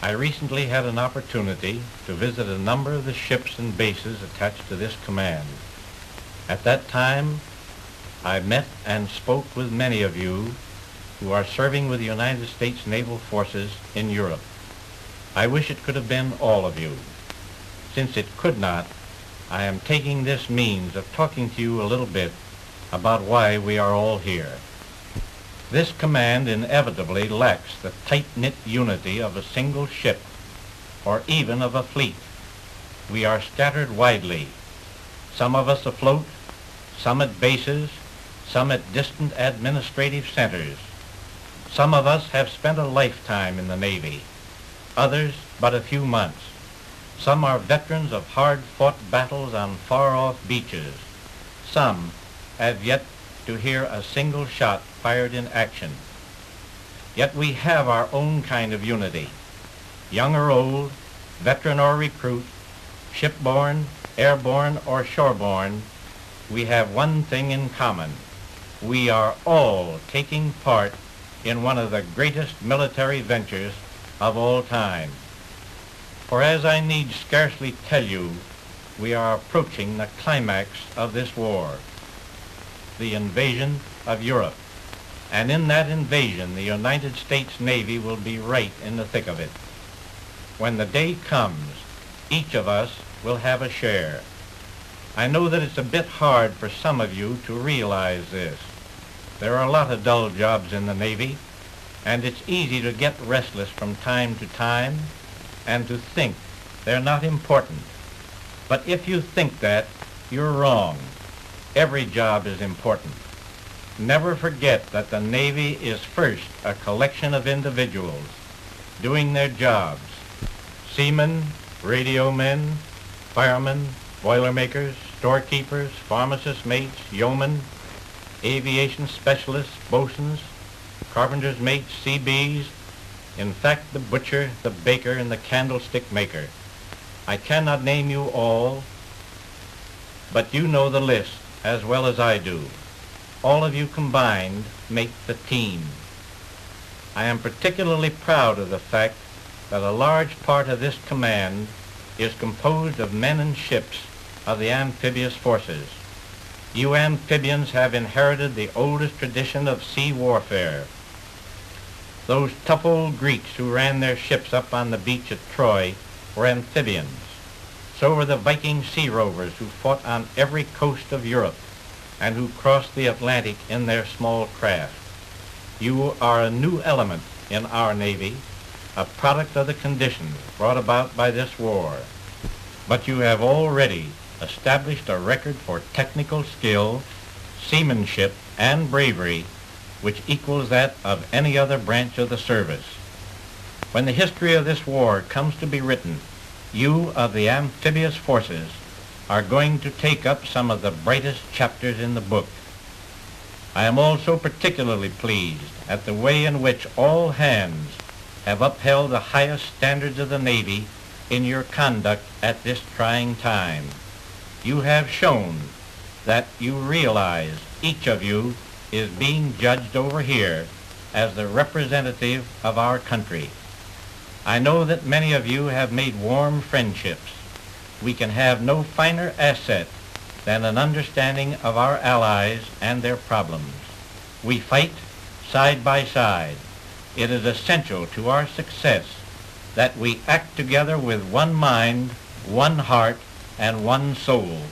I recently had an opportunity to visit a number of the ships and bases attached to this command. At that time, I met and spoke with many of you who are serving with the United States Naval Forces in Europe. I wish it could have been all of you. Since it could not, I am taking this means of talking to you a little bit about why we are all here. This command inevitably lacks the tight-knit unity of a single ship or even of a fleet. We are scattered widely, some of us afloat, some at bases, some at distant administrative centers. Some of us have spent a lifetime in the Navy, others but a few months. Some are veterans of hard-fought battles on far-off beaches. Some have yet to hear a single shot fired in action. Yet we have our own kind of unity. Young or old, veteran or recruit, shipborne, airborne, or shoreborne, we have one thing in common. We are all taking part in one of the greatest military ventures of all time. For as I need scarcely tell you, we are approaching the climax of this war, the invasion of Europe. And in that invasion, the United States Navy will be right in the thick of it. When the day comes, each of us will have a share. I know that it's a bit hard for some of you to realize this. There are a lot of dull jobs in the Navy, and it's easy to get restless from time to time and to think they're not important. But if you think that, you're wrong. Every job is important. Never forget that the Navy is first a collection of individuals doing their jobs. Seamen, radio men, firemen, boilermakers, storekeepers, pharmacist mates, yeomen, aviation specialists, bosuns, carpenter's mates, CBs, in fact the butcher, the baker, and the candlestick maker. I cannot name you all, but you know the list as well as I do. All of you combined make the team. I am particularly proud of the fact that a large part of this command is composed of men and ships of the amphibious forces. You amphibians have inherited the oldest tradition of sea warfare. Those tough old Greeks who ran their ships up on the beach at Troy were amphibians. So were the Viking sea rovers who fought on every coast of Europe and who crossed the Atlantic in their small craft. You are a new element in our Navy, a product of the conditions brought about by this war. But you have already established a record for technical skill, seamanship, and bravery which equals that of any other branch of the service. When the history of this war comes to be written, you of the amphibious forces are going to take up some of the brightest chapters in the book. I am also particularly pleased at the way in which all hands have upheld the highest standards of the Navy in your conduct at this trying time. You have shown that you realize each of you is being judged over here as the representative of our country. I know that many of you have made warm friendships. We can have no finer asset than an understanding of our allies and their problems. We fight side by side. It is essential to our success that we act together with one mind, one heart, and one soul.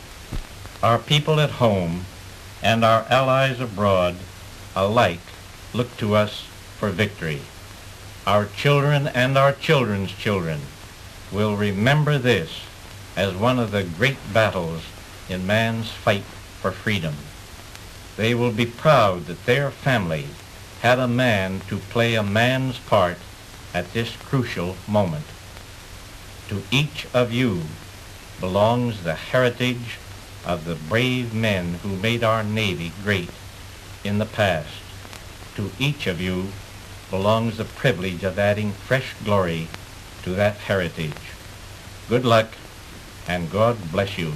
Our people at home and our allies abroad alike look to us for victory. Our children and our children's children will remember this as one of the great battles in man's fight for freedom. They will be proud that their family had a man to play a man's part at this crucial moment. To each of you belongs the heritage of the brave men who made our Navy great in the past. To each of you belongs the privilege of adding fresh glory to that heritage. Good luck, and God bless you.